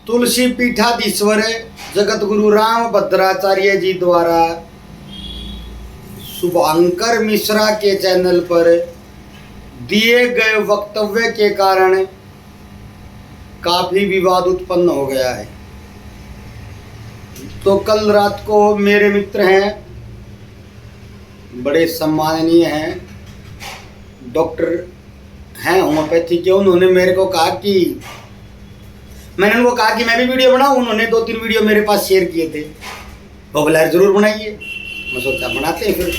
तुलसी पीठाधीश्वर जगत गुरु राम भद्राचार्य जी द्वारा शुभांकर मिश्रा के चैनल पर दिए गए वक्तव्य के कारण काफी विवाद उत्पन्न हो गया है। तो कल रात को मेरे मित्र हैं, बड़े सम्माननीय हैं, डॉक्टर हैं होम्योपैथी के, उन्होंने मेरे को कहा कि मैंने उनको कहा कि मैं भी वीडियो बनाऊं। उन्होंने 2-3 वीडियो मेरे पास शेयर किए थे। वो बोला जरूर बनाइए। मैं सोचा बनाते हैं। फिर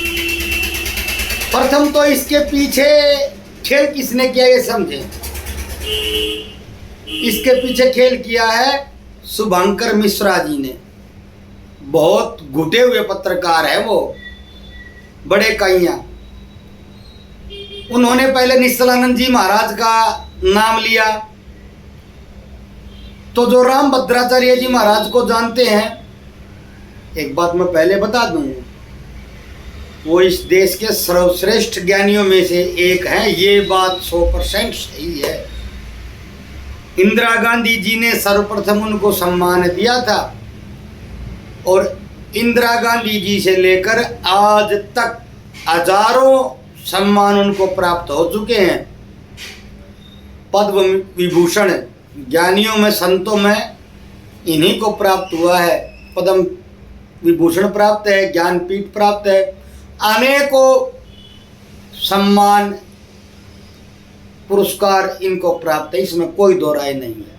प्रथम तो इसके पीछे खेल किसने किया ये समझे। इसके पीछे खेल किया है शुभांकर मिश्रा जी ने। बहुत घुटे हुए पत्रकार है वो, बड़े काइयां। उन्होंने पहले निश्चलानंद जी महाराज का नाम लिया। तो जो राम भद्राचार्य जी महाराज को जानते हैं, एक बात मैं पहले बता दूं, वो इस देश के सर्वश्रेष्ठ ज्ञानियों में से एक हैं। ये बात 100% सही है। इंदिरा गांधी जी ने सर्वप्रथम उनको सम्मान दिया था और इंदिरा गांधी जी से लेकर आज तक हजारों सम्मान उनको प्राप्त हो चुके हैं। पद्म विभूषण ज्ञानियों में, संतों में इन्हीं को प्राप्त हुआ है। पद्म विभूषण प्राप्त है, ज्ञानपीठ प्राप्त है, अनेकों सम्मान पुरस्कार इनको प्राप्त है। इसमें कोई दो राय नहीं है।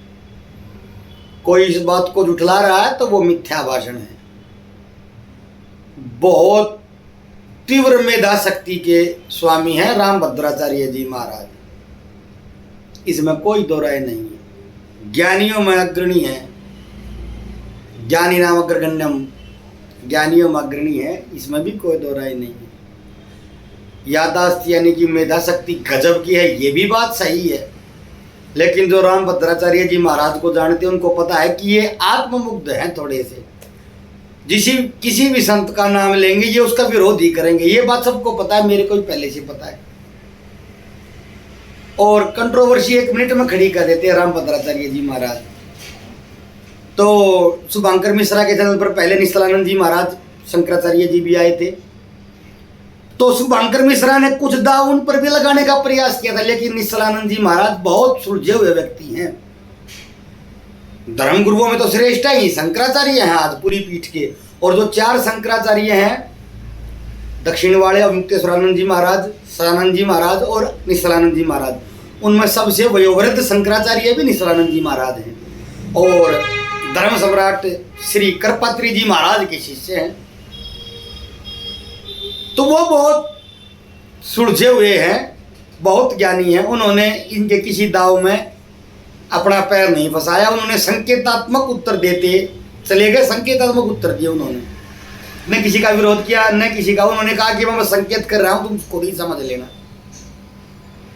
कोई इस बात को झुठला रहा है तो वो मिथ्या भाषण है। बहुत तीव्र मेधा शक्ति के स्वामी हैं राम भद्राचार्य जी महाराज, इसमें कोई दो राय नहीं है। ज्ञानियों में अग्रणी है, ज्ञानी नाम अग्रगण्यम, ज्ञानियों में अग्रणी है, इसमें भी कोई दो राय नहीं है। यादाश्त यानी कि मेधा शक्ति गजब की है, ये भी बात सही है। लेकिन जो राम भद्राचार्य जी महाराज को जानते हैं उनको पता है कि ये आत्ममुग्ध हैं थोड़े से। किसी भी संत का नाम लेंगे ये उसका विरोध ही करेंगे, ये बात सबको पता है, मेरे को भी पहले से पता है। और कंट्रोवर्सी 1 मिनट में खड़ी कर देते हैं राम भद्राचार्य जी महाराज। तो शुभांकर मिश्रा के चैनल पर पहले निश्चलानंद जी महाराज, शंकराचार्य जी भी आए थे। तो शुभांकर मिश्रा ने कुछ दाव उन पर भी लगाने का प्रयास किया था, लेकिन निश्चलानंद जी महाराज बहुत सुलझे हुए व्यक्ति हैं। धर्म गुरुओं में तो श्रेष्ठ ही शंकराचार्य हैं आज पूरी पीठ के। और जो 4 शंकराचार्य हैं, दक्षिण वाले मुक्तेश्वरानंद जी महाराज, सदानंद जी महाराज और निश्चलानंद जी महाराज, उनमें सबसे वयोवृद्ध शंकराचार्य भी निश्चलानंद जी महाराज हैं। और धर्म सम्राट श्री करपात्री जी महाराज के शिष्य हैं। तो वो बहुत सुलझे हुए हैं, बहुत ज्ञानी हैं। उन्होंने इनके किसी दाव में अपना पैर नहीं फंसाया। उन्होंने संकेतात्मक उत्तर देते चले गए, संकेतात्मक उत्तर दिए उन्होंने, न किसी का विरोध किया न किसी का। उन्होंने कहा कि मैं संकेत कर रहा हूं, तुम उसको भी समझ लेना।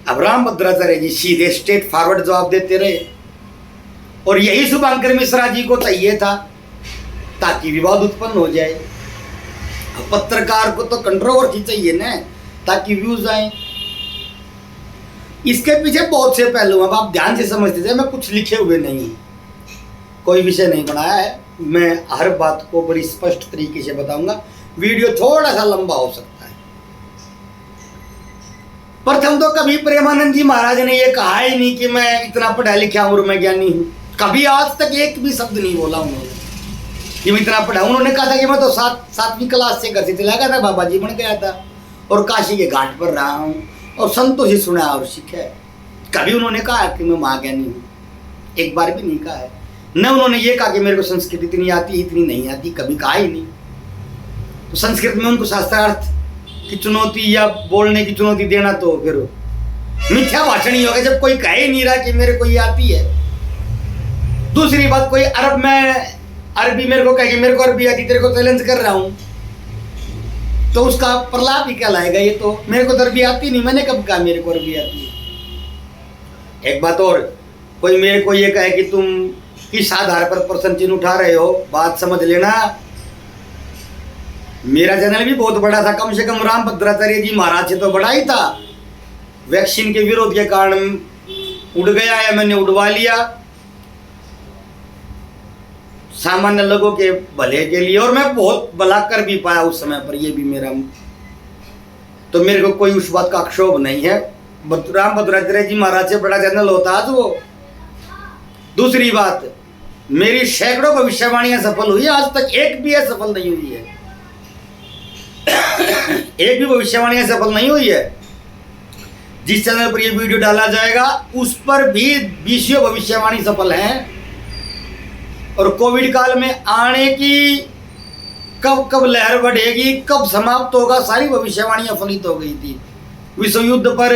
अब राम भद्राचार्य जी सीधे स्ट्रेट फॉरवर्ड जवाब देते रहे और यही शुभांकर मिश्रा जी को चाहिए था ताकि विवाद उत्पन्न हो जाए। पत्रकार को तो कंट्रोवर्सी चाहिए ना, ताकि व्यूज आए। इसके पीछे बहुत से पहलू, अब आप ध्यान से समझते थे, मैं कुछ लिखे हुए नहीं, कोई विषय नहीं बनाया है। मैं हर बात को बड़ी स्पष्ट तरीके से बताऊंगा। वीडियो थोड़ा सा लंबा हो सकता है। प्रथम तो कभी प्रेमानंद जी महाराज ने यह कहा ही नहीं कि मैं इतना पढ़ा लिखा और मैं ज्ञानी हूं। कभी आज तक एक भी शब्द नहीं बोला उन्होंने कि मैं इतना पढ़ा। उन्होंने कहा था कि मैं तो 7वीं क्लास से घर से चला गया था, बाबा जी बन गया था और काशी के घाट पर रहा हूँ और संतों से सुना और सीखा है। कभी उन्होंने कहा कि मैं महाज्ञानी हूँ, एक बार भी नहीं कहा है। न उन्होंने ये कहा कि मेरे को संस्कृत इतनी आती इतनी नहीं आती, कभी कहा ही नहीं। तो संस्कृत में उनको शास्त्रार्थ की चुनौती या बोलने की चुनौती देना तो फिर मिथ्या भाषण ही होगा, जब कोई कह ही नहीं रहा कि मेरे को ये आती है। दूसरी बात, कोई अरबी मेरे को कहे कि मेरे को अरबी आती, तेरे को चैलेंज कर रहा हूँ, तो उसका प्रलाप ही क्या लाएगा। ये तो मेरे को तो अरबी आती नहीं, मैंने कब कहा मेरे को अरबी आती है। एक बात और, कोई मेरे को ये कहे कि तुम किस आधार पर प्रश्न चिन्ह उठा रहे हो, बात समझ लेना। मेरा चैनल भी बहुत बड़ा था, कम से कम राम भद्राचार्य जी महाराज से तो बड़ा ही था। वैक्सीन के विरोध के कारण उड़ गया है, मैंने उड़वा लिया। सामान्य लोगों के भले के लिए, और मैं बहुत भला कर भी पाया उस समय पर, ये भी मेरा, तो मेरे को कोई उस बात का क्षोभ नहीं है। राम भद्राचार्य जी महाराज से बड़ा चैनल होता आज वो। दूसरी बात, मेरी सैकड़ों भविष्यवाणियां सफल हुई, आज तक एक भी सफल नहीं हुई है। एक भी भविष्यवाणियां सफल नहीं हुई है। जिस चैनल पर ये वीडियो डाला जाएगा उस पर भी 20 भविष्यवाणी सफल हैं। और कोविड काल में आने की कब कब लहर बढ़ेगी, कब समाप्त होगा, सारी भविष्यवाणियां फलित हो गई थी। विश्व युद्ध पर,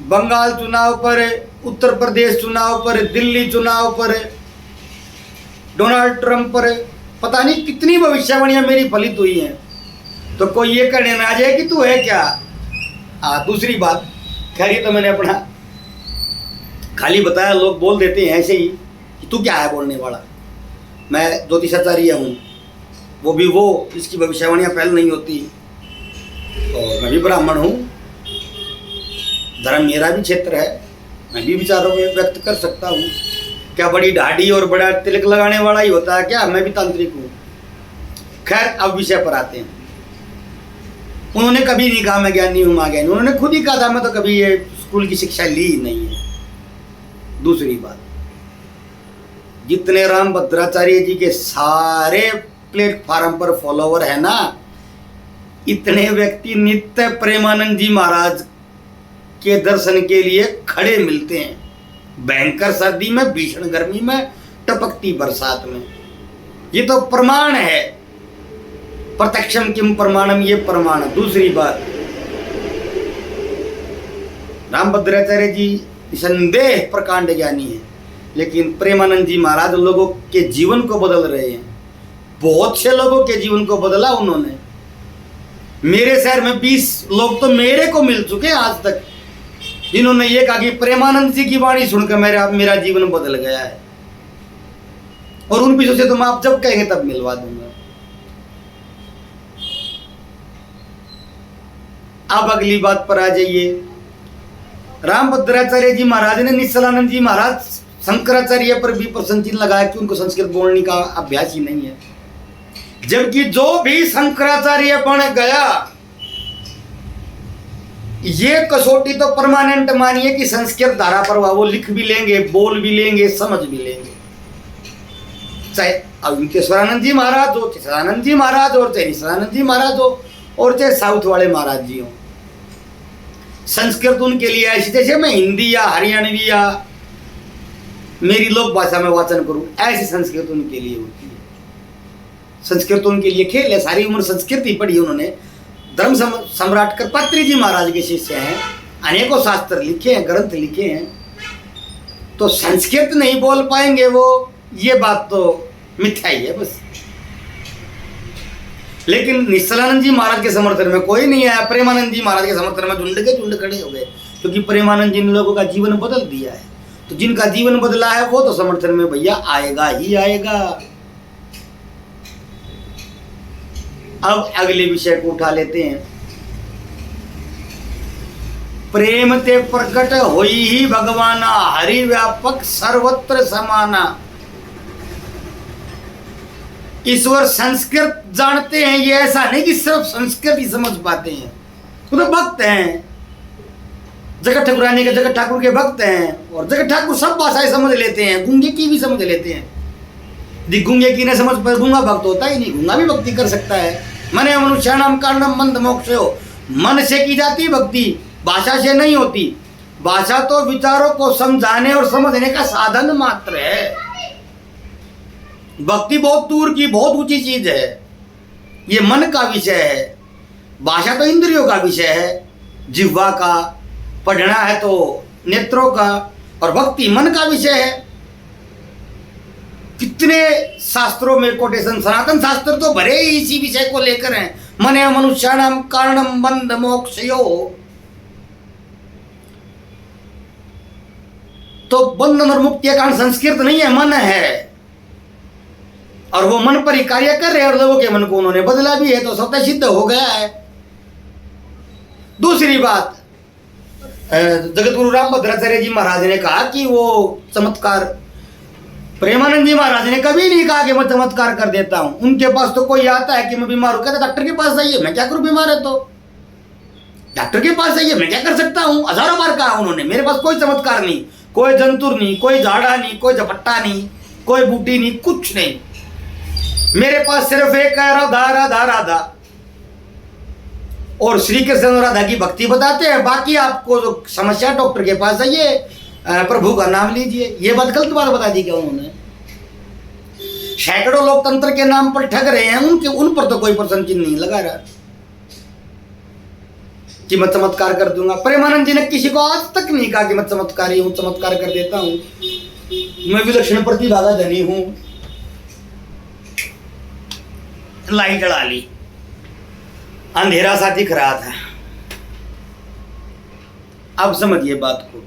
बंगाल चुनाव पर, उत्तर प्रदेश चुनाव पर, दिल्ली चुनाव पर, डोनाल्ड ट्रंप पर, पता नहीं कितनी भविष्यवाणियां मेरी फलित हुई हैं। तो कोई ये कहने ना आ जाए कि तू है क्या। दूसरी बात, खैर ये तो मैंने अपना खाली बताया, लोग बोल देते हैं ऐसे ही कि तू क्या है बोलने वाला। मैं ज्योतिषाचार्य हूँ, वो भी वो जिसकी भविष्यवाणियाँ पहले नहीं होती, और मैं भी ब्राह्मण हूँ, धर्म मेरा भी क्षेत्र है, मैं भी विचारों में व्यक्त कर सकता हूँ। क्या बड़ी ढाडी और बड़ा तिलक लगाने वाला ही होता है क्या, मैं भी तांत्रिक हूँ। खैर अब विषय पर आते हैं। उन्होंने कभी नहीं कहा मैं ज्ञानी हूँ, माँ ज्ञानी, उन्होंने खुद ही कहा था मैं तो कभी ये स्कूल की शिक्षा ली ही नहीं है। दूसरी बात, जितने राम भद्राचार्य जी के सारे प्लेटफार्म पर फॉलोवर है ना, इतने व्यक्ति नित्य प्रेमानंद जी महाराज के दर्शन के लिए खड़े मिलते हैं। भयंकर सर्दी में, भीषण गर्मी में, टपकती बरसात में। ये तो प्रमाण है, प्रत्यक्षम किम प्रमाणम, ये प्रमाण। दूसरी बात, राम भद्राचार्य जी निसंदेह प्रकांड ज्ञानी है, लेकिन प्रेमानंद जी महाराज लोगों के जीवन को बदल रहे हैं। बहुत से लोगों के जीवन को बदला उन्होंने। मेरे शहर में 20 लोग तो मेरे को मिल चुके हैं आज तक, जिन्होंने ये कहा कि प्रेमानंद जी की वाणी सुनकर मेरा जीवन बदल गया है। और उन पीछे से तुम आप जब कहेंगे तब मिलवा दूंगा। अब अगली बात पर आ जाइए। राम भद्राचार्य जी महाराज ने निश्चलानंद जी महाराज शंकराचार्य पर भी प्रश्न चिन्ह लगाया कि उनको संस्कृत बोलने का अभ्यास ही नहीं है, जबकि जो भी शंकराचार्य बन गया, ये कसौटी तो परमानेंट मानिए कि संस्कृत धारा पर वो लिख भी लेंगे, बोल भी लेंगे, समझ भी लेंगे। चाहे अवंकेश्वरानंद जी महाराज हो, चाहे सदानंद जी महाराज हो, चाहे निश्चलानंद जी महाराज हो, और चाहे साउथ वाले महाराज जी हो। संस्कृत उनके लिए ऐसी जैसे मैं हिंदी या हरियाणवी या मेरी लोक भाषा में वाचन करूं, ऐसी संस्कृत उनके लिए होती है। संस्कृत उनके लिए खेल है। सारी उम्र संस्कृत ही पढ़ी उन्होंने। धर्म सम्राट कर्पात्री जी महाराज के शिष्य हैं, अनेकों शास्त्र लिखे हैं, ग्रंथ लिखे हैं। तो संस्कृत नहीं बोल पाएंगे वो, ये बात तो मिथ्या ही है बस। लेकिन निश्चलानंद जी महाराज के समर्थन में कोई नहीं आया, प्रेमानंद जी महाराज के समर्थन में झुंड के झुंड खड़े हो गए, क्योंकि प्रेमानंद जी ने लोगों का जीवन बदल दिया है। तो जिनका जीवन बदला है वो तो समर्थन में भैया आएगा ही आएगा। अब अगले विषय को उठा लेते हैं। प्रेम ते प्रकट होई ही भगवाना, हरि व्यापक सर्वत्र समाना। ईश्वर संस्कृत जानते हैं, ये ऐसा नहीं कि सिर्फ संस्कृत ही समझ पाते हैं। वो तो भक्त हैं, जगत ठाकुरानी के, जगत ठाकुर के भक्त हैं, और जगत ठाकुर सब भाषाएं समझ लेते हैं, गूंगे की भी समझ लेते हैं। यदि गूंगे की नहीं समझ पाए, गूंगा भक्त होता ही नहीं। गूंगा भी भक्ति कर सकता है। मने मनुष्याणाम कारणम मंद मोक्षो, मन से की जाती भक्ति, भाषा से नहीं होती। भाषा तो विचारों को समझाने और समझने का साधन मात्र है। भक्ति बहुत दूर की, बहुत ऊंची चीज है। ये मन का विषय है। भाषा तो इंद्रियों का विषय है, जिह्वा का, पढ़ना है तो नेत्रों का, और भक्ति मन का विषय है। कितने शास्त्रों में कोटेशन, सनातन शास्त्र तो भरे ही इसी विषय को लेकर हैं। मने मनुष्याणाम कारणम बंध मोक्षयो। तो बंधन और मुक्ति का कारण संस्कृत नहीं है, मन है। और वो मन पर ही कार्य कर रहे हैं, और लोगों के मन को उन्होंने बदला भी है, तो स्वतः सिद्ध हो गया है। दूसरी बात, जगतगुरु राम भद्राचार्य जी महाराज ने कहा कि वो चमत्कार प्रेमानंद जी महाराज ने कभी नहीं कहा कि मैं चमत्कार कर देता हूं। उनके पास तो कोई आता है कि मैं बीमार हूं, कहता डॉक्टर के पास जाइए, मैं क्या करूं, बीमार है तो डॉक्टर के पास जाइए, मैं क्या कर सकता हूं। हजारों बार कहा उन्होंने, मेरे पास कोई चमत्कार नहीं, कोई जंतुर नहीं, कोई झाड़ा नहीं, कोई झपट्टा नहीं, कोई बूटी नहीं, कुछ नहीं। मेरे पास सिर्फ एक है, राधा राधा राधा, और श्री कृष्ण और राधा की भक्ति बताते हैं। बाकी आपको जो समस्या, डॉक्टर के पास जाइए, प्रभु का नाम लीजिए। ये बात गलत बात बता दी क्या उन्होंने। सैकड़ों लोग तंत्र के नाम पर ठग रहे हैं, उन पर तो कोई प्रश्न चिन्ह नहीं लगा रहा कि मैं चमत्कार कर दूंगा। प्रेमानंद जी ने किसी को आज तक नहीं कहा कि मैं चमत्कारी हूं, चमत्कार कर देता हूं, मैं विलक्षण प्रतिभा का धनी हूं। लाइट जला ली, अंधेरा सा दिख रहा था। अब समझिए बात को,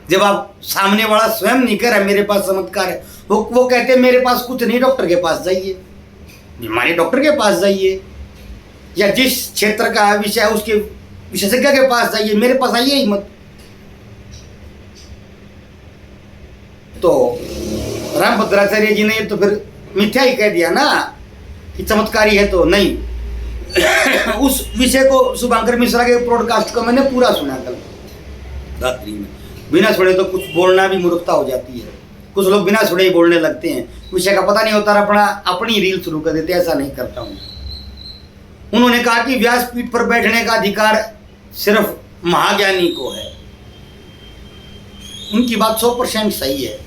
जब आप सामने वाला स्वयं नहीं कह रहा मेरे पास चमत्कार है, वो कहते मेरे पास कुछ नहीं, डॉक्टर के पास जाइए, बीमारी डॉक्टर के पास जाइए, या जिस क्षेत्र का विषय उसके विशेषज्ञ के पास जाइए, मेरे पास आइए ही मत। तो रामभद्राचार्य जी ने तो फिर मिथ्या ही कह दिया ना कि चमत्कारी है तो नहीं। उस विषय को शुभांकर मिश्रा के ब्रॉडकास्ट को मैंने पूरा सुना कल रात्रि में। बिना सुने तो कुछ बोलना भी मूर्खता हो जाती है। कुछ लोग बिना सुने ही बोलने लगते हैं, विषय का पता नहीं होता, अपनी रील शुरू कर देते। ऐसा नहीं करता हूं। उन्होंने कहा कि व्यासपीठ पर बैठने का अधिकार सिर्फ महाज्ञानी को है। उनकी बात 100% सही है,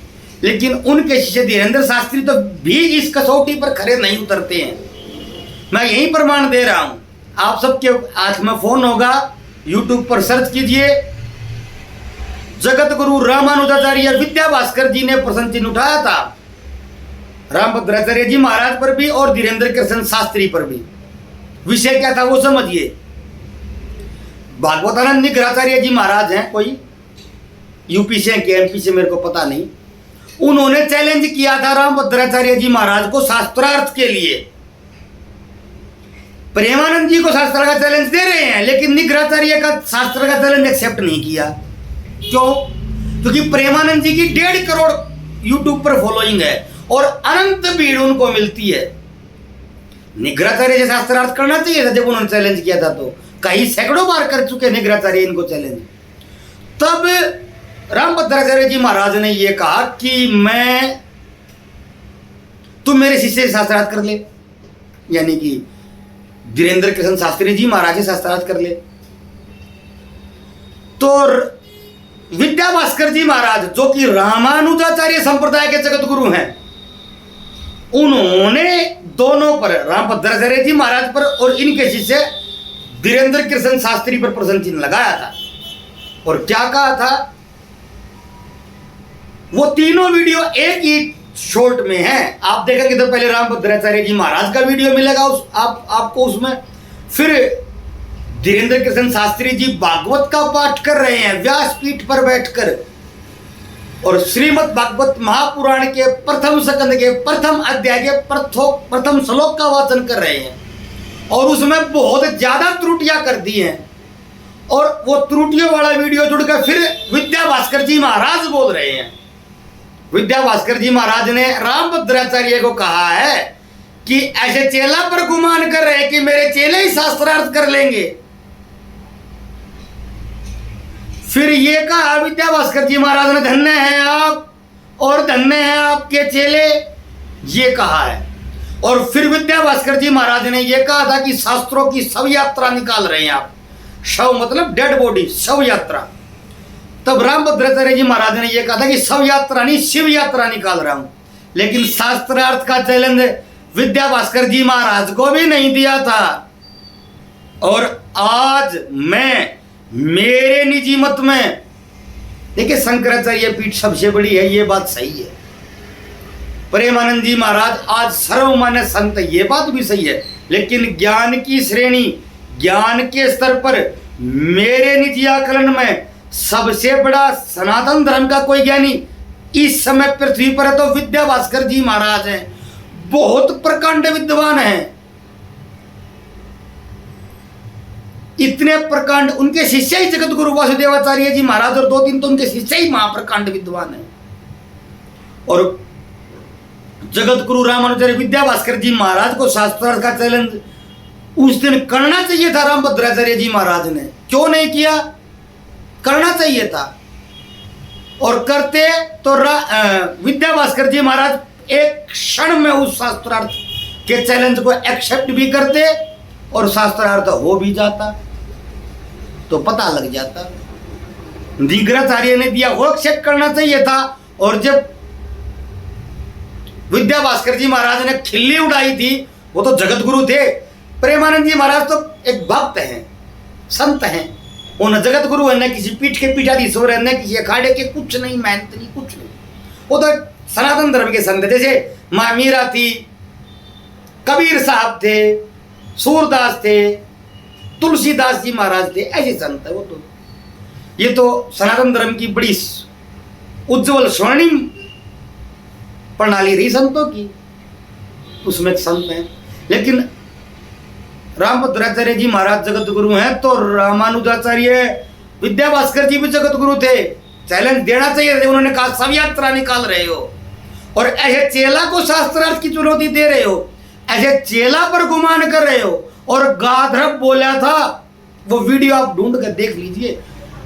लेकिन उनके शिष्य धीरेन्द्र शास्त्री तो भी इस कसौटी पर खरे नहीं उतरते हैं। मैं यही प्रमाण दे रहा हूं। आप सबके हाथ में फोन होगा, यूट्यूब पर सर्च कीजिए, जगत गुरु रामानुजाचार्य विद्या भास्कर जी ने प्रश्न चिन्ह उठाया था रामभद्राचार्य जी महाराज पर भी और धीरेन्द्र कृष्ण शास्त्री पर भी। विषय क्या था वो समझिए। भागवतानंद निग्रहाचार्य जी महाराज हैं, कोई यूपी से के एमपी से मेरे को पता नहीं, उन्होंने चैलेंज किया था रामभद्राचार्य जी महाराज को शास्त्रार्थ के लिए। प्रेमानंद जी को शास्त्र का चैलेंज दे रहे हैं, लेकिन निग्रहाचार्य का शास्त्र का चैलेंज एक्सेप्ट नहीं किया। क्यों? क्योंकि प्रेमानंद जी की 1.5 करोड़ यूट्यूब पर फॉलोइंग है और अनंत भीड़ उनको मिलती है। निग्रहाचार्य से शास्त्रार्थ करना चाहिए था जब उन्होंने चैलेंज किया था, तो कई सैकड़ों बार कर चुके निग्रहाचार्य इनको चैलेंज। तब रामभद्राचार्य जी महाराज ने यह कहा कि तुम मेरे शिष्य से शास्त्रार्थ कर ले, यानी कि धीरेन्द्र कृष्ण शास्त्री जी महाराज से शास्त्रार्थ कर ले। तो विद्या भास्कर जी महाराज, जो कि रामानुजाचार्य संप्रदाय के जगत गुरु हैं, उन्होंने दोनों पर, रामभद्राचार्य जी महाराज पर और इनके शिष्य धीरेन्द्र कृष्ण शास्त्री पर प्रश्न चिन्ह लगाया था। और क्या कहा था? वो तीनों वीडियो एक ही शॉर्ट में है। आप देखेंगे तो पहले रामभद्राचार्य जी महाराज का वीडियो मिलेगा आपको उसमें, फिर धीरेन्द्र कृष्ण शास्त्री जी भागवत का पाठ कर रहे हैं व्यासपीठ पर बैठकर, और श्रीमद् भागवत महापुराण के प्रथम स्कंद के प्रथम अध्याय के प्रथम श्लोक का वाचन कर रहे हैं, और उसमें बहुत ज्यादा त्रुटियां कर दी हैं। और वो त्रुटियों वाला वीडियो जुड़कर फिर विद्या भास्कर जी महाराज बोल रहे हैं। विद्या भास्कर जी महाराज ने रामभद्राचार्य को कहा है कि ऐसे चेला पर गुमान कर रहे हैं कि मेरे चेले ही शास्त्रार्थ कर लेंगे। फिर ये कहा विद्या भास्कर जी महाराज ने, धन्य हैं आप और धन्य हैं आपके चेले, ये कहा है। और फिर विद्या भास्कर जी महाराज ने यह कहा था कि शास्त्रों की शव यात्रा निकाल रहे हैं आप। शव मतलब डेड बॉडी, शव यात्रा। तब रामभद्राचार्य जी महाराज ने यह कहा था कि शव यात्रा नहीं, शिव यात्रा निकाल रहा हूं। लेकिन शास्त्रार्थ का चैलेंज विद्या भास्कर जी महाराज को भी नहीं दिया था। और आज मैं मेरे निजी मत में, देखिए शंकराचार्य पीठ सबसे बड़ी है, ये बात सही है। प्रेमानंद जी महाराज आज सर्वमान्य संत, ये बात भी सही है। लेकिन ज्ञान की श्रेणी, ज्ञान के स्तर पर मेरे निजी आकलन में सबसे बड़ा सनातन धर्म का कोई ज्ञानी इस समय पृथ्वी पर है तो विद्या भास्कर जी महाराज हैं। बहुत प्रकांड विद्वान हैं, इतने प्रकांड। उनके शिष्य ही जगत गुरु वासुदेवाचार्य जी महाराज और 2-3 तो उनके शिष्य ही महाप्रकांड विद्वान हैं। और जगत गुरु रामानुजाचार्य विद्या भास्कर जी महाराज को शास्त्रार्थ का चैलेंज उस दिन करना चाहिए था रामभद्राचार्य जी महाराज ने, क्यों नहीं किया? करना चाहिए था। और करते तो विद्या भास्कर जी महाराज एक क्षण में उस शास्त्रार्थ के चैलेंज को एक्सेप्ट भी करते और शास्त्रार्थ हो भी जाता, तो पता लग जाता। दिग्गराचार्य ने दिया वो एक्सेप्ट करना चाहिए था। और जब विद्या भास्कर जी महाराज ने खिल्ली उड़ाई थी, वो तो जगत गुरु थे। प्रेमानंद जी महाराज तो एक भक्त हैं, संत हैं, वो न जगत गुरु है, न किसी पीठ के पीठाधीश्वर है, न किसी अखाड़े के, कुछ नहीं, मेहनत नहीं, कुछ नहीं। वो तो सनातन धर्म के संत, जैसे माँ मीरा थी, कबीर साहब थे, सूरदास थे, तुलसीदास जी महाराज थे, ऐसे संत है वो तो। ये तो सनातन धर्म की बड़ी उज्जवल स्वर्णिम प्रणाली रही संतों की, उसमें संत हैं। लेकिन रामभद्राचार्य जी महाराज जगत गुरु हैं, तो रामानुजाचार्य विद्या भास्कर जी भी जगत गुरु थे। चैलेंज देना चाहिए था। उन्होंने कहा सब यात्रा निकाल रहे हो और ऐसे चेला को शास्त्रार्थ की चुनौती दे रहे हो, ऐसे चेला पर गुमान कर रहे हो। और गाधरब बोला था, वो वीडियो आप ढूंढ कर देख लीजिए,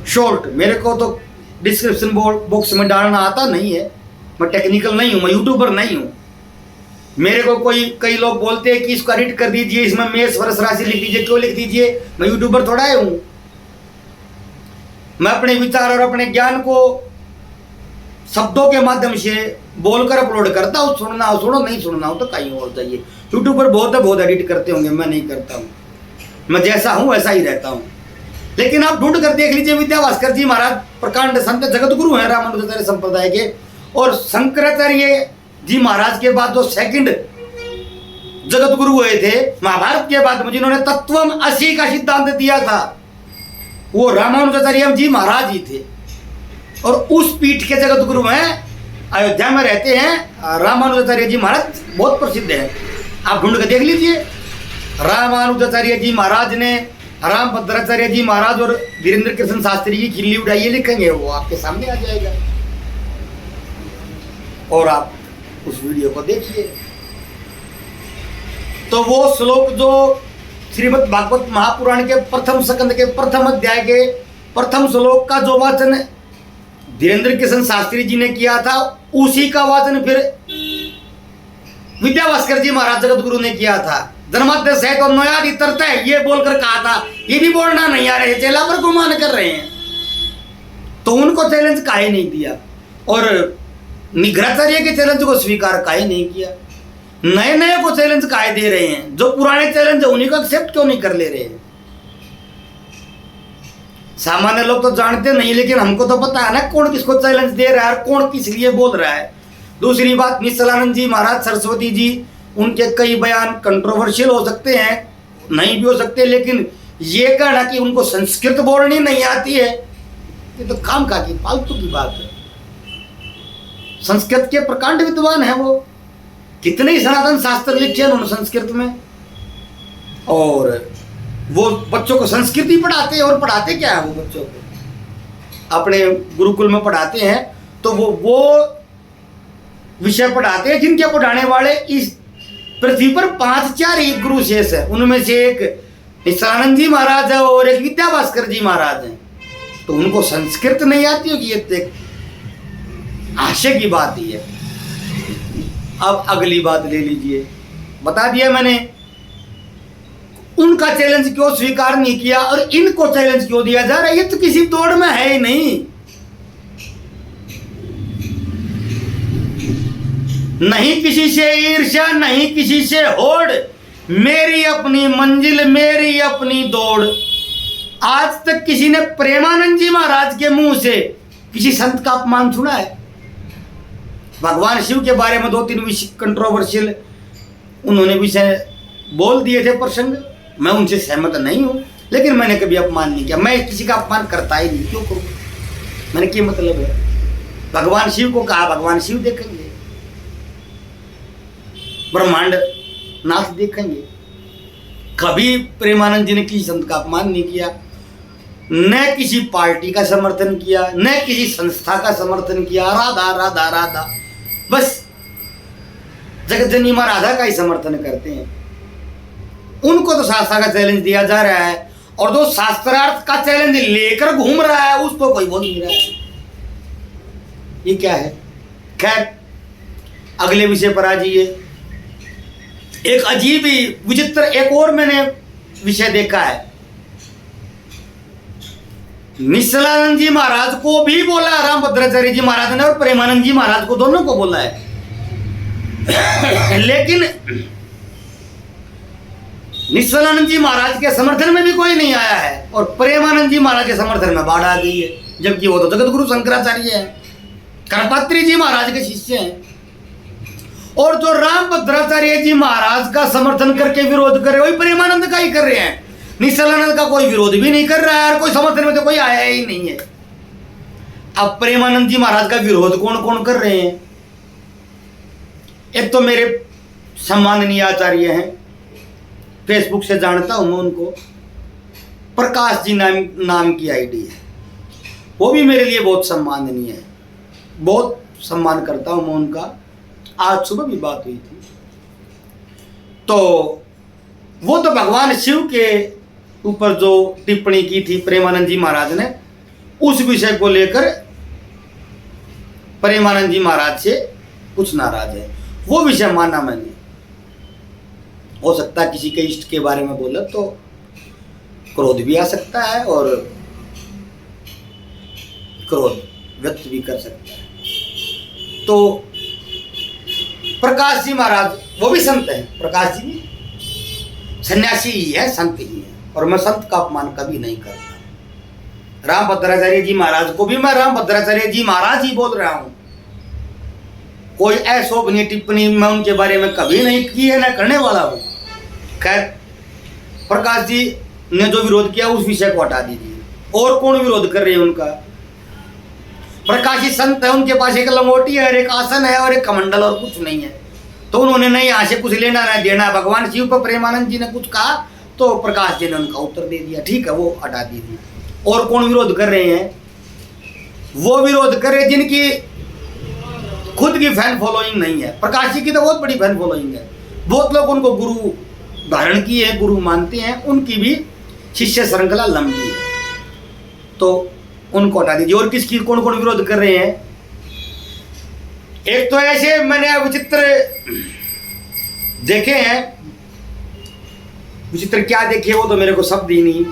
शॉर्ट। मेरे को तो डिस्क्रिप्शन बॉक्स में डालना आता नहीं है, मैं टेक्निकल नहीं हूँ, मैं यूट्यूबर नहीं हूँ। मेरे को कई लोग बोलते हैं कि इसको एडिट कर दीजिए, इसमें मेष वर्ष राशि लिख दीजिए। क्यों लिख दीजिए? मैं यूट्यूबर थोड़ा ही हूँ। मैं अपने विचार और अपने ज्ञान को शब्दों के माध्यम से बोलकर अपलोड करता हूँ। सुनना हो सुनो, नहीं सुनना हो तो कहीं और चाहिए। यूट्यूबर बहुत एडिट करते होंगे, मैं नहीं करता हूँ। मैं जैसा हूँ वैसा ही रहता हूँ। लेकिन आप ढूंढ कर देख लीजिए, विद्या भास्कर जी महाराज प्रकांड संत जगत गुरु हैं रामानुजाचार्य संप्रदाय के। और शंकराचार्य जी महाराज के बाद जो सेकंड जगत गुरु हुए थे महाभारत के बाद में, जिन्होंने तत्वमसि का सिद्धांत दिया था, वो रामानुजाचार्य जी महाराज ही थे। और उस पीठ के जगत गुरु हैं, अयोध्या में रहते हैं रामानुजाचार्य जी महाराज, बहुत प्रसिद्ध है। आप ढूंढ कर देख लीजिए। रामानुजाचार्य जी महाराज ने रामभद्राचार्य जी महाराज और वीरेंद्र कृष्ण शास्त्री की खिल्ली उड़ाइए लिखेंगे, वो आपके सामने आ जाएगा। और आप उस वीडियो को देखिए। तो वो श्लोक जो श्रीमद् भागवत महापुराण के प्रथम स्कंद के प्रथम अध्याय के प्रथम श्लोक का जो वाचन धीरेन्द्र कृष्ण शास्त्री जी ने किया था, उसी का वाचन फिर विद्या भास्कर जी महाराज जगत गुरु ने किया था। जन्माद्य सहित और नयादि तरत है, ये बोलकर कहा था। ये भी बोलना नहीं आ रहे, चेला पर गुमान कर रहे हैं। तो उनको चैलेंज काहे नहीं दिया? और निग्राचार्य के चैलेंज को स्वीकार काहे नहीं किया? नए नए को चैलेंज काहे दे रहे हैं? जो पुराने चैलेंज है उन्हीं को एक्सेप्ट क्यों नहीं कर ले रहे हैं? सामान्य लोग तो जानते नहीं, लेकिन हमको तो पता है ना कौन किसको चैलेंज दे रहा है और कौन किस लिए बोल रहा है। दूसरी बात, निश्चलानंद जी महाराज, सरस्वती जी, उनके कई बयान कंट्रोवर्शियल हो सकते हैं, नहीं भी हो सकते, लेकिन ये कहना कि उनको संस्कृत बोलनी नहीं आती है, ये तो काम का की फालतू की बात है। संस्कृत के प्रकांड विद्वान है वो, कितने ही सनातन शास्त्र लिखे उन्होंने संस्कृत में। और वो बच्चों को संस्कृति पढ़ाते हैं। और पढ़ाते क्या है वो बच्चों को? अपने गुरुकुल में पढ़ाते हैं, तो वो विषय पढ़ाते हैं जिनके पढ़ाने वाले इस पृथ्वी पर 5-4 ही गुरु शेष है। उनमें से एक निश्चलानंद जी महाराज है और एक विद्या भास्कर जी महाराज हैं। तो उनको संस्कृत नहीं आती होगी, ये आशय की बात ही है। अब अगली बात ले लीजिए, बता दिया मैंने उनका चैलेंज क्यों स्वीकार नहीं किया और इनको चैलेंज क्यों दिया जा रहा है। ये तो किसी दौड़ में है ही नहीं। नहीं किसी से ईर्ष्या, नहीं किसी से होड़, मेरी अपनी मंजिल, मेरी अपनी दौड़। आज तक किसी ने प्रेमानंद जी महाराज के मुंह से किसी संत का अपमान सुना है? भगवान शिव के बारे में 2-3 विषय कंट्रोवर्शियल उन्होंने विषय बोल दिए थे प्रसंग, मैं उनसे सहमत नहीं हूं, लेकिन मैंने कभी अपमान नहीं किया। मैं किसी का अपमान करता ही नहीं, क्यों करूं? मैंने क्या मतलब है? भगवान शिव को कहा, भगवान शिव देखेंगे, ब्रह्मांड नाथ देखेंगे। कभी प्रेमानंद जी ने किसी संत का अपमान नहीं किया, न किसी पार्टी का समर्थन किया, न किसी संस्था का समर्थन किया। राधा राधा राधा, बस जगत जननी मां राधा का ही समर्थन करते हैं। उनको तो शास्त्र का चैलेंज दिया जा रहा है, और जो शास्त्रार्थ का चैलेंज लेकर घूम रहा है उसको कोई बोल नहीं रहा है। ये क्या है? खैर, अगले विषय पर आ जाइए। एक अजीब ही विचित्र एक और मैंने विषय देखा है। निश्चलानंद जी महाराज को भी बोला रामभद्राचार्य जी महाराज ने, और प्रेमानंद जी महाराज को, दोनों को बोला है। लेकिन निश्चलानंद जी महाराज के समर्थन में भी कोई नहीं आया है, और प्रेमानंद जी महाराज के समर्थन में बाढ़ आ गई है, जबकि वो तो जगत गुरु शंकराचार्य है, करपात्री जी महाराज के शिष्य हैं। और जो रामभद्राचार्य जी महाराज का समर्थन करके विरोध कर रहे वही प्रेमानंद का ही कर रहे हैं। निश्चलानंद का कोई विरोध भी नहीं कर रहा है, और कोई समर्थन में तो कोई आया ही नहीं है। अब प्रेमानंद जी महाराज का विरोध कौन कौन कर रहे हैं? एक तो मेरे सम्माननीय आचार्य हैं, फेसबुक से जानता हूं मैं उनको, प्रकाश जी नाम की आईडी है, वो भी मेरे लिए बहुत सम्माननीय है, बहुत सम्मान करता हूं मैं उनका। आज सुबह भी बात हुई थी। तो वो तो भगवान शिव के ऊपर जो टिप्पणी की थी प्रेमानंद जी महाराज ने, उस विषय को लेकर प्रेमानंद जी महाराज से कुछ नाराज है। वो विषय माना मैंने। हो सकता है किसी के इष्ट के बारे में बोला तो क्रोध भी आ सकता है, और क्रोध व्यक्त भी कर सकता है। तो प्रकाश जी महाराज, वो भी संत हैं, प्रकाश जी भी सन्यासी ही है, संत ही है, और मैं संत का अपमान कभी नहीं करता। रामभद्राचार्य जी महाराज को भी मैं रामभद्राचार्य जी महाराज ही बोल रहा हूं। कोई अशोभनीय टिप्पणी मैं उनके बारे में कभी नहीं की है, ना करने वाला हूं। खैर, प्रकाश जी ने जो विरोध किया उस विषय को हटा दीजिए। और कौन विरोध कर रहे हैं उनका? प्रकाशी संत है, उनके पास एक लंगोटी है और एक आसन है और एक कमंडल, और कुछ नहीं है। तो उन्होंने नहीं यहाँ से कुछ लेना ना देना। भगवान शिव पर प्रेमानंद जी ने कुछ कहा तो प्रकाश जी ने उनका उत्तर दे दिया, ठीक है, वो हटा दीजिए। और कौन विरोध कर रहे हैं? वो विरोध कर रहे जिनकी खुद की फैन फॉलोइंग नहीं है। प्रकाश जी की तो बहुत बड़ी फैन फॉलोइंग है, बहुत लोग उनको गुरु धारण किए, गुरु मानते हैं, उनकी भी शिष्य श्रृंखला लंबी है, तो उनको हटा दीजिए। और किसकी कौन कौन विरोध कर रहे हैं? एक तो ऐसे मैंने विचित्र देखे हैं, विचित्र क्या देखे वो तो मेरे को शब्द ही नहीं।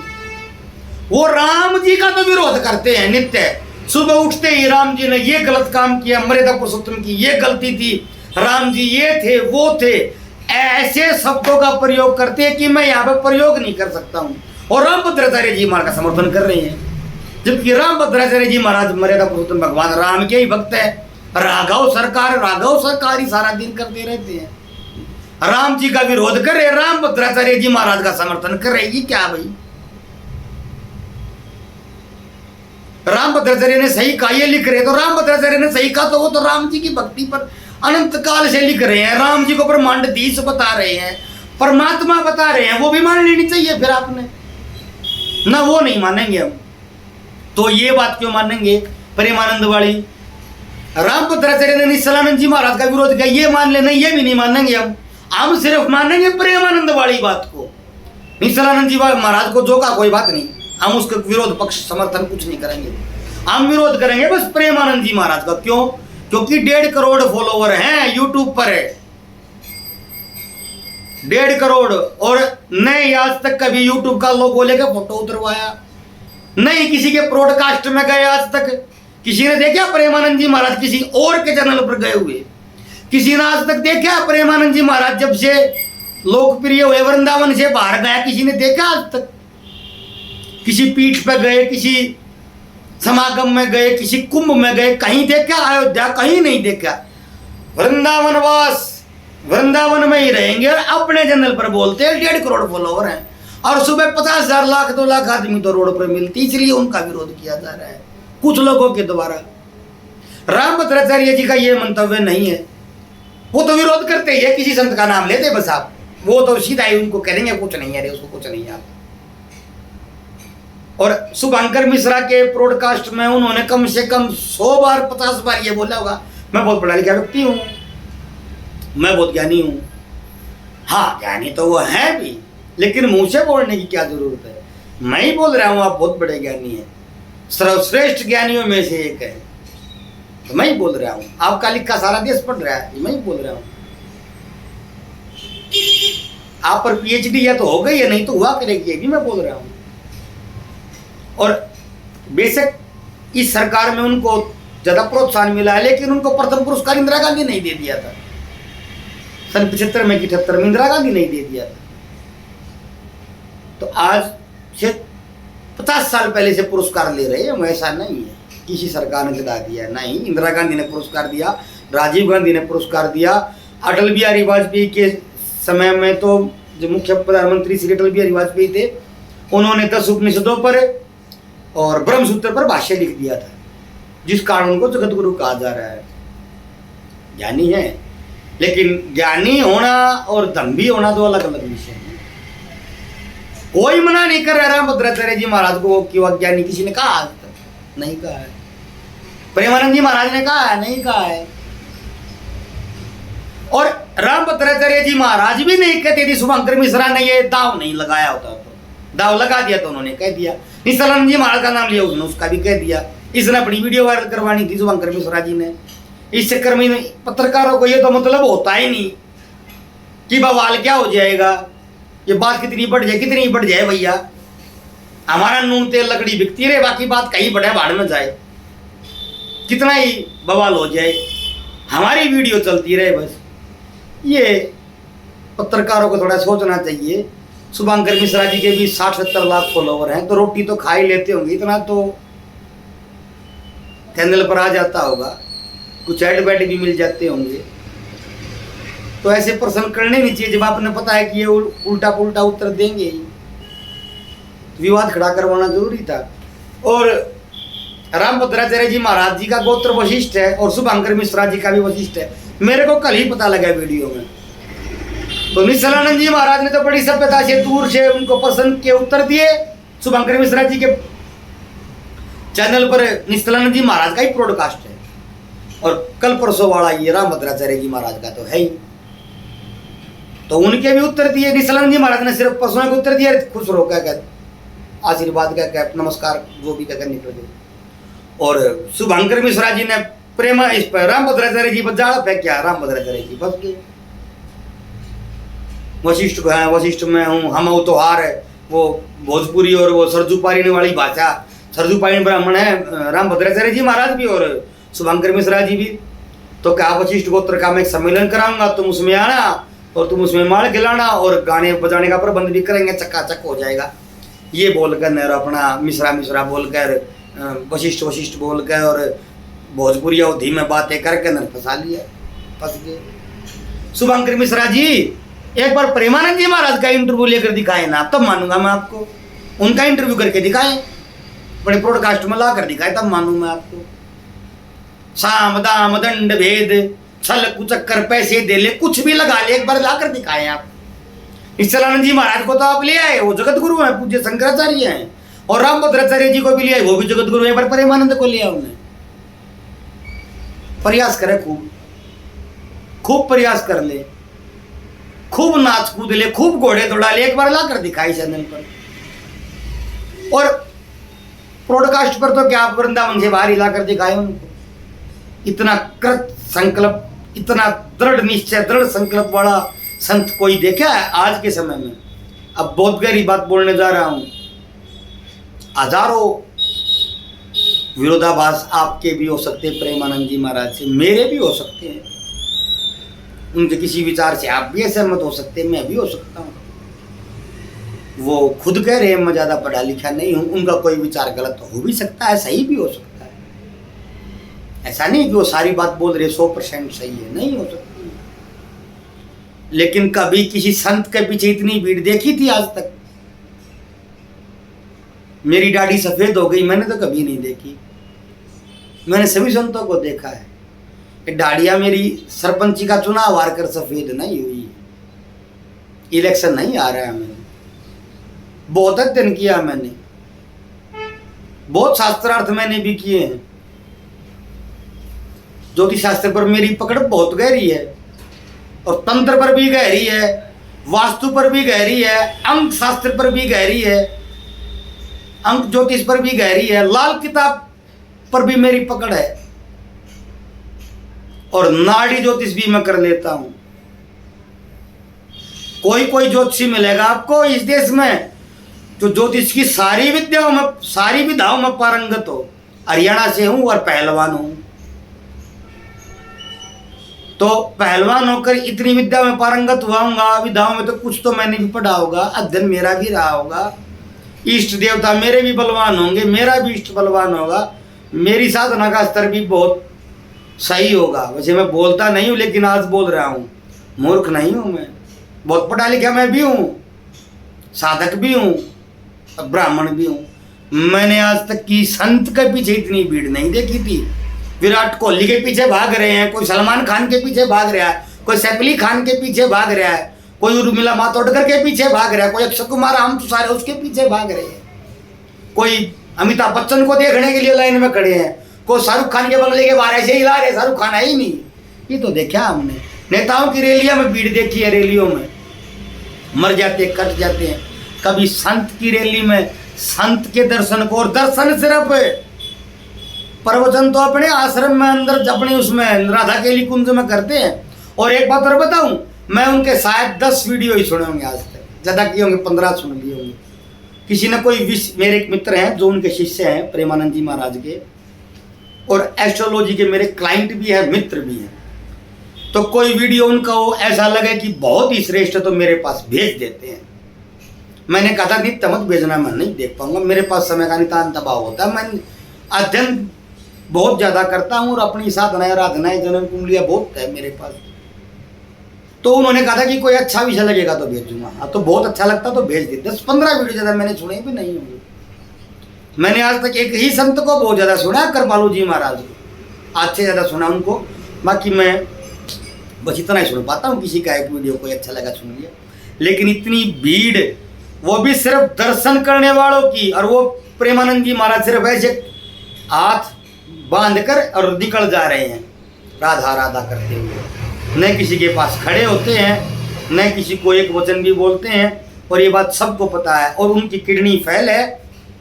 वो राम जी का तो विरोध करते हैं नित्य। सुबह उठते ही राम जी ने ये गलत काम किया, मर्यादा पुरुषोत्तम की ये गलती थी, राम जी ये थे वो थे, ऐसे शब्दों का प्रयोग करते हैं कि मैं यहाँ पे प्रयोग नहीं कर सकता हूँ। और रामभद्राचार्य जी महाराज का समर्थन कर रहे हैं, जबकि रामभद्राचार्य जी महाराज मर्यादा पुरुषोत्तम भगवान राम के ही भक्त है। राघव सरकार ही सारा दिन करते रहते हैं। राम जी का विरोध कर रहे, रामभद्राचार्य जी महाराज का समर्थन कर रहे। ये क्या भाई? रामभद्राचार्य ने सही कहा, ये लिख रहे, तो रामभद्राचार्य ने सही कहा तो वो तो राम जी की भक्ति पर अनंत काल से लिख रहे हैं। राम जी को ब्रह्मांडधीश बता रहे हैं, परमात्मा बता रहे हैं, वो भी मान लेनी चाहिए। फिर आपने ना, वो नहीं मानेंगे हम, तो ये बात क्यों मानेंगे? प्रेमानंद वाली रामभद्राचार्य ने निश्चलानंद जी महाराज का विरोध किया, ये मान लेना, ये भी नहीं मानेंगे हम सिर्फ मानेंगे प्रेमानंद वाली बात को। निश्चलानंद जी महाराज को जो का कोई बात नहीं, हम उसका विरोध पक्ष समर्थन कुछ नहीं करेंगे। हम विरोध करेंगे बस प्रेमानंद जी महाराज का। क्यों? क्योंकि 1.5 करोड़ फॉलोवर हैं यूट्यूब पर, है 1.5 करोड़, और नहीं आज तक कभी यूट्यूब का लोगो लेकर फोटो उतरवाया, नहीं किसी के ब्रॉडकास्ट में गए आज तक। किसी ने देखा प्रेमानंद जी महाराज किसी और के चैनल पर गए हुए? किसी ने आज तक देखा प्रेमानंद जी महाराज जब से लोकप्रिय हुए वृंदावन से बाहर गया? किसी ने देखा आज तक? किसी पीठ पर गए, किसी समागम में गए, किसी कुंभ में गए, कहीं देखा? अयोध्या कहीं नहीं देखा। वृंदावन वास, वृंदावन में ही रहेंगे और अपने चैनल पर बोलते हैं 1.5 करोड़ फॉलोवर हैं, और सुबह 50,000 लाख 2 लाख आदमी तो रोड पर मिलती, इसलिए उनका विरोध किया जा रहा है कुछ लोगों के द्वारा। रामभद्राचार्य जी का ये मंतव्य नहीं है, वो तो विरोध करते ही है, किसी संत का नाम लेते बस आप, वो तो सीधा ही उनको कहेंगे कुछ नहीं है रे, उसको कुछ नहीं आता। और शुभंकर मिश्रा के ब्रॉडकास्ट में उन्होंने कम से कम 100 बार 50 बार ये बोला होगा, मैं बहुत पढ़ा लिखा व्यक्ति हूँ, मैं बहुत ज्ञानी हूँ। हाँ, ज्ञानी तो वो है भी, लेकिन मुंह से बोलने की क्या जरूरत है। मैं ही बोल रहा हूँ आप बहुत बड़े ज्ञानी हैं, सर्वश्रेष्ठ ज्ञानियों में से एक है, तो मैं ही बोल रहा हूँ। आपका लिखा सारा देश पढ़ रहा है, मैं ही बोल रहा हूँ। आप पर पीएचडी या तो हो गई है, नहीं तो हुआ करेगी, ये भी मैं बोल रहा हूँ। और बेशक इस सरकार में उनको ज्यादा प्रोत्साहन मिला है, लेकिन उनको प्रथम पुरस्कार इंदिरा गांधी नहीं दे दिया था सन 75 में, 78 में इंदिरा गांधी नहीं दे दिया था। तो आज से 50 साल पहले से पुरस्कार ले रहे हैं, ऐसा नहीं है किसी सरकार ने दिला दिया, नहीं। इंदिरा गांधी ने पुरस्कार दिया, राजीव गांधी ने पुरस्कार दिया, अटल बिहारी वाजपेयी के समय में तो जो मुख्य प्रधानमंत्री श्री अटल बिहारी वाजपेयी थे, उन्होंने 10 उपनिषदों पर और ब्रह्मसूत्र पर भाष्य लिख दिया था, जिस कारण उनको जगत गुरु कहा जा रहा है। ज्ञानी है, लेकिन ज्ञानी होना और दम्भी होना दो अलग अलग विषय है। कोई मना नहीं कर रहा रामभद्राचार्य जी महाराज को कि वह ज्ञानी, किसी ने कहा आज तक नहीं कहा है। प्रेमानंद जी महाराज ने कहा है, नहीं कहा है। और रामभद्राचार्य जी महाराज भी नहीं कहते थे शुभंकर मिश्रा ने ये दाव नहीं लगाया होता, तो दाव लगा दिया तो उन्होंने कह दिया। नित्यानंद जी महाराज का नाम लिया, उसने उसका भी कह दिया। इसने अपनी वीडियो वायरल करवानी थी शुभंकर मिश्रा जी ने। इस चक्कर में पत्रकारों को ये तो मतलब होता ही नहीं कि बवाल क्या हो जाएगा, ये बात कितनी बढ़ जाए, कितनी बढ़ जाए भैया, हमारा नून तेल लकड़ी बिकती रहे, बाकी बात कहीं बढ़े भाड़ में जाए, कितना ही बवाल हो जाए, हमारी वीडियो चलती रहे बस। ये पत्रकारों को थोड़ा सोचना चाहिए। शुभंकर मिश्रा जी के भी 60-70 लाख फॉलोवर हैं, तो रोटी तो खा ही लेते होंगे, इतना तो चैनल पर आ जाता होगा, कुछ एड बैड भी मिल जाते होंगे। तो ऐसे प्रश्न करने नहीं चाहिए जब आपने पता है कि ये उल्टा पुल्टा उत्तर देंगे ही। विवाद खड़ा करवाना जरूरी था। और रामभद्राचार्य जी महाराज जी का गोत्र वशिष्ठ है और शुभंकर मिश्रा जी का भी वशिष्ठ है, मेरे को कल ही पता लगा वीडियो में। तो निश्चलानंद जी महाराज ने तो बड़ी सभ्यता से दूर से उनको प्रश्न के उत्तर दिए। शुभंकर मिश्रा जी के चैनल पर निश्चलानंद जी महाराज का ही ब्रॉडकास्ट है, और कल परसों वाला ये रामभद्राचार्य जी महाराज का तो है ही। तो उनके भी उत्तर दिए। निश्चलानंद जी महाराज ने सिर्फ प्रश्नों के उत्तर दिए, खुश रहो क्या आशीर्वाद क्या नमस्कार जो भी क्या निकल गए। और शुभंकर मिश्रा जी ने प्रेमा इस पर रामभद्राचार्य जी पर जाड़ा फेंका, रामभद्राचार्य जी बस गए। वशिष्ठ को है, वशिष्ठ में हूँ, हम तो हार है, वो भोजपुरी और वो सरजू पारीने वाली भाषा, सरजू पारीन ब्राह्मण है रामभद्राचार्य जी महाराज भी और शुभंकर मिश्रा जी भी। तो क्या वशिष्ठ गोत्र का मैं एक सम्मेलन कराऊंगा, तुम उसमें आना और तुम उसमें माल खिलाना और गाने बजाने का प्रबंध भी करेंगे, चक्काचक हो जाएगा। ये बोलकर और अपना मिश्रा मिश्रा बोलकर, वशिष्ठ वशिष्ठ बोलकर और भोजपुरी अवधि में बातें करके न फंसा लिया, फंस गए। शुभंकर मिश्रा जी एक बार प्रेमानंद जी महाराज का इंटरव्यू लेकर दिखाए ना, तब मानूंगा मैं आपको। उनका इंटरव्यू करके दिखाएं, बड़े ब्रॉडकास्ट में ला कर दिखाए, तब मानूं मैं आपको। साम दाम दंड भेद छल कुचक्कर पैसे दे ले, कुछ भी लगा ले, एक बार ला कर दिखाए आप। निश्चलानंद जी महाराज को तो आप ले आए, वो जगत गुरु हैं, पूज्य शंकराचार्य हैं। और रामभद्राचार्य जी को भी ले आए, वो भी जगत गुरु है, पर प्रेमानंद को लिया उन्हें। प्रयास करे, खूब प्रयास कर ले, खूब नाच कूद ले, खूब घोड़े दौड़ा ले, एक बार ला कर दिखाई चैनल पर। और ब्रॉडकास्ट पर तो क्या वृंदावन से बाहर ला कर दिखाए उनको। इतना कृत संकल्प, इतना दृढ़ निश्चय, दृढ़ संकल्प वाला संत कोई देखा है आज के समय में? अब बहुत गहरी बात बोलने जा रहा हूं। हजारों विरोधाभास आपके भी हो सकते हैं प्रेमानंद जी महाराज से, मेरे भी हो सकते हैं। उनके किसी विचार से आप भी असहमत हो सकते हैं, मैं भी हो सकता हूँ। वो खुद कह रहे हैं मैं ज़्यादा पढ़ा लिखा नहीं हूँ, उनका कोई विचार गलत हो भी सकता है, सही भी हो सकता है। ऐसा नहीं कि वो सारी बात बोल रहे 100% सही है, नहीं हो सकती। लेकिन कभी किसी संत के पीछे इतनी भीड़ देखी थी आज तक? मेरी दाढ़ी सफ़ेद हो गई, मैंने तो कभी नहीं देखी। मैंने सभी संतों को देखा है। दाढ़ियाँ मेरी सरपंची का चुनाव हार कर सफ़ेद नहीं हुई, इलेक्शन नहीं आ रहा है। मैंने बहुत अध्ययन किया, मैंने बहुत शास्त्रार्थ मैंने भी किए हैं। ज्योतिष शास्त्र पर मेरी पकड़ बहुत गहरी है और तंत्र पर भी गहरी है, वास्तु पर भी गहरी है, अंक शास्त्र पर भी गहरी है, अंक ज्योतिष पर भी गहरी है, लाल किताब पर भी मेरी पकड़ है, और नाड़ी ज्योतिष भी मैं कर लेता हूं। कोई कोई ज्योतिषी मिलेगा आपको इस देश में जो ज्योतिष की सारी विधाओं में पारंगत हो। हरियाणा से हूं और पहलवान हूं, तो पहलवान होकर इतनी विद्या में पारंगत हुआ हूँगा, विधाओं में तो कुछ तो मैंने भी पढ़ा होगा, अध्ययन मेरा भी रहा होगा, इष्ट देवता मेरे भी बलवान होंगे, मेरा भी इष्ट बलवान होगा, मेरी साधना का स्तर भी बहुत सही होगा। वैसे मैं बोलता नहीं हूँ, लेकिन आज बोल रहा हूँ, मूर्ख नहीं हूँ मैं, बहुत पढ़ा लिखा मैं भी हूँ, साधक भी हूँ, ब्राह्मण भी हूँ। मैंने आज तक की संत के पीछे इतनी भीड़ नहीं देखी थी। विराट कोहली के पीछे भाग रहे हैं, कोई सलमान खान के पीछे भाग रहा है, कोई सैफ अली खान के पीछे भाग रहा है, कोई उर्मिला मातोडकर के पीछे भाग रहा है, कोई अक्षय कुमार हम तो सारे उसके पीछे भाग रहे हैं, कोई अमिताभ बच्चन को देखने के लिए लाइन में खड़े हैं, कोई शाहरुख खान के बंगले के बाहर ऐसे ही ला रहे, शाहरुख खान है ही नहीं। ये तो देखा हमने, नेताओं की रैलियों में भीड़ देखी है, रैलियों में मर जाते कट जाते हैं। कभी संत की रैली में संत के दर्शन को, और दर्शन सिर्फ प्रवचन तो अपने आश्रम में अंदर अपने उसमें राधा केली कुंज में करते हैं। और एक बात और बताऊं, मैं उनके शायद 10 वीडियो ही सुने होंगे आज तक, ज़्यादा किए होंगे 15 सुन लिए होंगे। किसी ने कोई मेरे एक मित्र हैं जो उनके शिष्य हैं प्रेमानंद जी महाराज के, और एस्ट्रोलॉजी के मेरे क्लाइंट भी हैं, मित्र भी हैं, तो कोई वीडियो उनका हो ऐसा लगे कि बहुत ही श्रेष्ठ है तो मेरे पास भेज देते हैं। मैंने कहा था नित्य मत भेजना, मैं नहीं देख पाऊंगा, मेरे पास समय का नितांत अभाव होता है, मैं अध्ययन बहुत ज़्यादा करता हूँ और अपनी साधनाएं आराधनाएं जन्म कुंडलियाँ बहुत है मेरे पास। तो उन्होंने कहा था कि कोई अच्छा विषय लगेगा तो भेजूंगा। हाँ, तो बहुत अच्छा लगता तो भेज दे। 10-15 वीडियो ज़्यादा मैंने सुने भी नहीं होंगे। मैंने आज तक एक ही संत को बहुत ज़्यादा सुना, कृपालू जी महाराज को आज से ज़्यादा सुना उनको। बाकी मैं बस इतना ही सुन पाता हूँ, किसी का एक वीडियो कोई अच्छा लगा सुन लिया। लेकिन इतनी भीड़, वो भी सिर्फ दर्शन करने वालों की, और वो प्रेमानंद जी महाराज सिर्फ ऐसे हाथ बांध कर और निकल जा रहे हैं राधा राधा करते हुए, न किसी के पास खड़े होते हैं, न किसी को एक वचन भी बोलते हैं। और ये बात सबको पता है। और उनकी किडनी फेल है,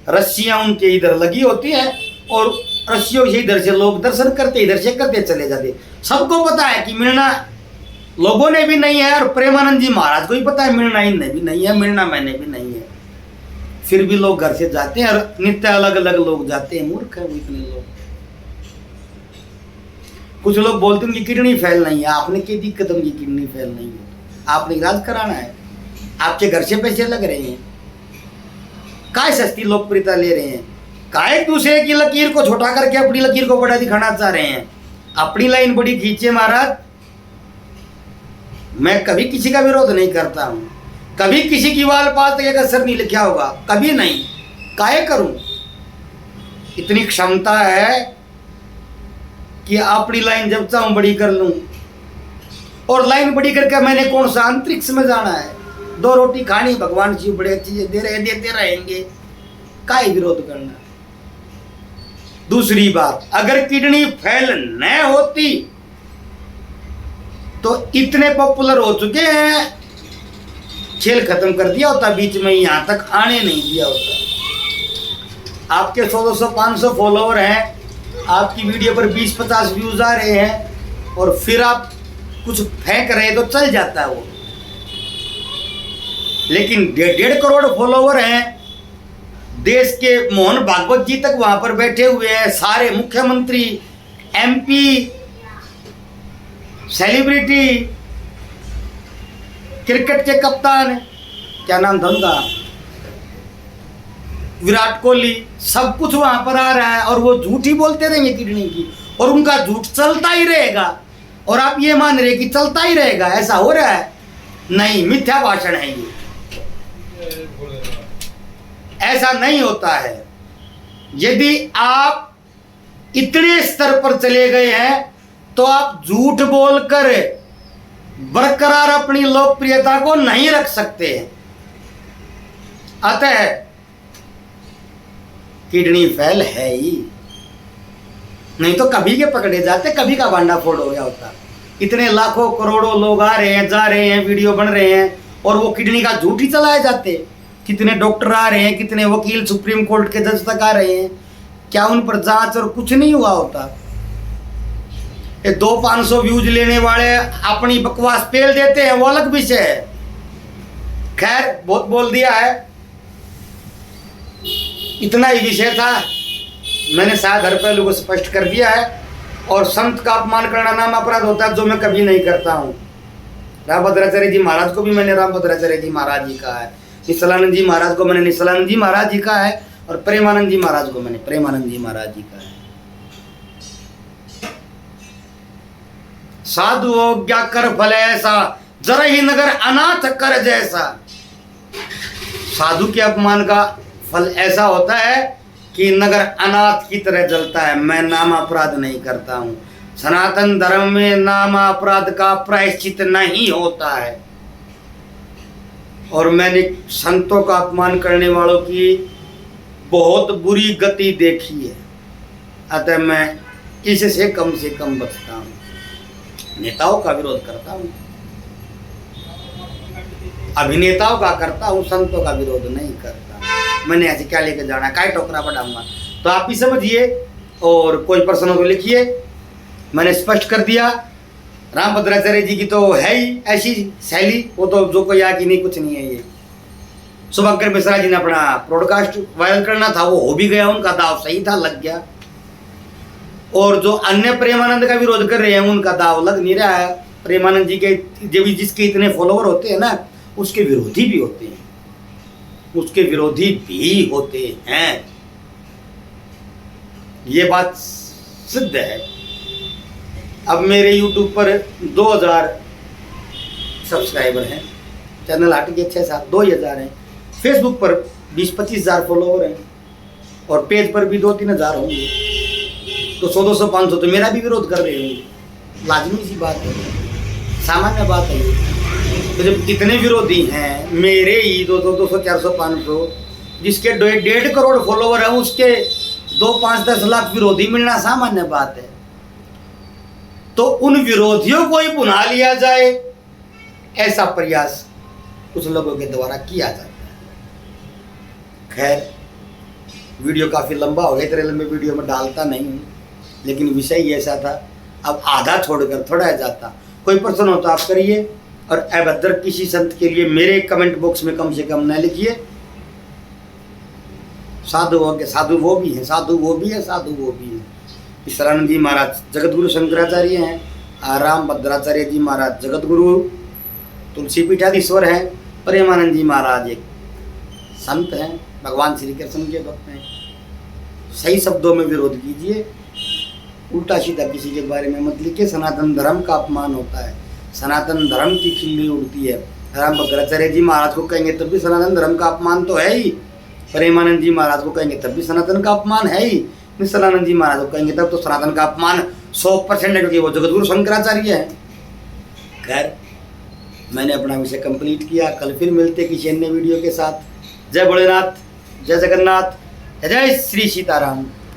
रस्सियाँ उनके इधर लगी होती हैं, और रस्सियों से इधर से लोग दर्शन करते, इधर से करते चले जाते। सबको पता है कि मिलना लोगों ने भी नहीं है, और प्रेमानंद जी महाराज को भी पता है मिलना इनने भी नहीं है, मिलना मैंने भी नहीं है। फिर भी लोग घर से जाते हैं, और नित्य अलग अलग लोग जाते हैं। मूर्ख है वो इतने लोग। कुछ लोग बोलते हैं कि किडनी फेल नहीं है। आपने क्या दिक्कत उनकी किडनी फेल नहीं है? आपने इलाज कराना है, आपके घर से पैसे लग रहे हैं, काय सस्ती लोकप्रियता ले रहे हैं, काय दूसरे की लकीर को छोटा करके अपनी लकीर को बड़ा दिखाना चाह रहे हैं। अपनी लाइन बड़ी खींचे महाराज। मैं कभी किसी का विरोध नहीं करता हूं, कभी किसी की वाल पाल तक एक असर नहीं लिखा होगा, कभी नहीं। काहे करूं? इतनी क्षमता है कि अपनी लाइन जब चाहूं बड़ी कर लूं। और लाइन बड़ी करके मैंने कौन सा अंतरिक्ष में जाना है? 2 रोटी खानी, भगवान जी बड़े चीजें दे रहे, देते रहेंगे, काहे विरोध करना। दूसरी बात, अगर किडनी फेल न होती तो इतने पॉपुलर हो चुके हैं, खेल खत्म कर दिया होता, बीच में यहां तक आने नहीं दिया होता। आपके 100-200-500 फॉलोअर हैं, आपकी वीडियो पर 20-50 व्यूज आ रहे हैं, और फिर आप कुछ फेंक रहे तो चल जाता है वो। लेकिन 1.5 करोड़ फॉलोवर हैं, देश के मोहन भागवत जी तक वहां पर बैठे हुए हैं, सारे मुख्यमंत्री, MP, सेलिब्रिटी, क्रिकेट के कप्तान, क्या नाम था उनका, विराट कोहली, सब कुछ वहां पर आ रहा है, और वो झूठ ही बोलते रहेंगे किडनी की, और उनका झूठ चलता ही रहेगा। और आप ये मान रहे कि चलता ही रहेगा, ऐसा हो रहा है? नहीं, मिथ्या भाषण है ये, ऐसा नहीं होता है। यदि आप इतने स्तर पर चले गए हैं तो आप झूठ बोलकर बरकरार अपनी लोकप्रियता को नहीं रख सकते। अतः किडनी फेल है ही, नहीं तो कभी के पकड़े जाते, कभी का भांडा फोड़ हो गया होता। इतने लाखों करोड़ों लोग आ रहे हैं, जा रहे हैं, वीडियो बन रहे हैं, और वो किडनी का झूठ ही चलाए जाते। कितने डॉक्टर आ रहे हैं, कितने वकील सुप्रीम कोर्ट के जज तक आ रहे हैं, क्या उन पर जांच और कुछ नहीं हुआ होता? ये 200-500 व्यूज लेने वाले अपनी बकवास पेल देते हैं, वो अलग विषय है। खैर, बहुत बोल दिया है, इतना ही विषय था। मैंने शायद हर पहलू को स्पष्ट कर दिया है। और संत का अपमान करना नाम अपराध होता है, जो मैं कभी नहीं करता हूँ। रामभद्राचार्य जी महाराज को भी मैंने रामभद्राचार्य जी महाराज जी कहा है, निश्चलानंद जी महाराज को मैंने निश्चलानंद जी महाराज जी कहा है, और प्रेमानंद जी महाराज को मैंने प्रेमानंद जी महाराज जी कहा है। साधु हो क्या कर फल ऐसा, जरा ही नगर अनाथ कर जैसा। साधु के अपमान का फल ऐसा होता है कि नगर अनाथ की तरह जलता है। मैं नाम अपराध नहीं करता हूं। सनातन धर्म में नाम अपराध का प्रायश्चित नहीं होता है। और मैंने संतों का अपमान करने वालों की बहुत बुरी गति देखी है, अतः मैं इससे से कम बचता हूं। नेताओं का विरोध करता हूं, अभिनेताओं का करता हूं, संतों का विरोध नहीं करता। मैंने ऐसे क्या लेकर जाना, काय टोकरा बढ़ाऊंगा? तो आप ही समझिए, और कोई प्रश्न हो तो लिखिए। मैंने स्पष्ट कर दिया। रामभद्राचार्य जी की तो है ही ऐसी शैली, वो तो जो कोई आगे नहीं, कुछ नहीं है। ये शुभंकर मिश्रा जी ने अपना ब्रॉडकास्ट वायरल करना था, वो हो भी गया, उनका दाव सही था, लग गया। और जो अन्य प्रेमानंद का विरोध कर रहे हैं, उनका दाव लग नहीं रहा है। प्रेमानंद जी के जब जिसके इतने फॉलोवर होते हैं ना, उसके विरोधी भी होते हैं, उसके विरोधी भी होते हैं। ये बात सिद्ध है। अब मेरे YouTube पर 2000 सब्सक्राइबर हैं, चैनल हट के 6-7 2000 हैं। फेसबुक पर 20-25 हज़ार फॉलोवर हैं, और पेज पर भी 2-3 हज़ार होंगे। तो 100-200-500 तो मेरा भी विरोध कर रहे होंगे। लाजमी सी बात है, सामान्य बात है ये। तो जब इतने विरोधी हैं, मेरे ही 200-200-400-500, जिसके 1.5 करोड़ फॉलोवर हैं, उसके 2-5-10 लाख विरोधी मिलना सामान्य बात है। तो उन विरोधियों को ही भुना लिया जाए, ऐसा प्रयास कुछ लोगों के द्वारा किया जाता है। खैर, वीडियो काफ़ी लंबा हो गया, इतने लंबे वीडियो में डालता नहीं हूँ, लेकिन विषय ही ऐसा था। अब आधा छोड़कर थोड़ा जाता। कोई प्रश्न हो तो आप करिए, और अभद्र किसी संत के लिए मेरे कमेंट बॉक्स में कम से कम न लिखिए। साधु हो के साधु वो भी हैं, साधु वो भी है, साधु वो भी है। निश्चलानंद जी महाराज जगतगुरु शंकराचार्य हैं, रामभद्राचार्य जी महाराज जगतगुरु तुलसी पीठाधीश्वर हैं, प्रेमानंद जी महाराज एक संत हैं, भगवान श्री कृष्ण के भक्त हैं। सही शब्दों में विरोध कीजिए, उल्टा सीधा किसी के बारे में मत लिखिए। सनातन धर्म का अपमान होता है, सनातन धर्म की खिल्ली उड़ती है। रामभद्राचार्य जी महाराज को कहेंगे तब भी सनातन धर्म का अपमान तो है ही, प्रेमानंद जी महाराज को कहेंगे तब भी सनातन का अपमान है ही, निश्चलानंद जी महाराज को कहेंगे तब तो सनातन का अपमान 100% है, क्योंकि वो जगतगुरु शंकराचार्य है। खैर, मैंने अपना विषय कंप्लीट किया। कल फिर मिलते किसी अन्य वीडियो के साथ। जय भोलेनाथ, जय जगन्नाथ, जय श्री सीताराम।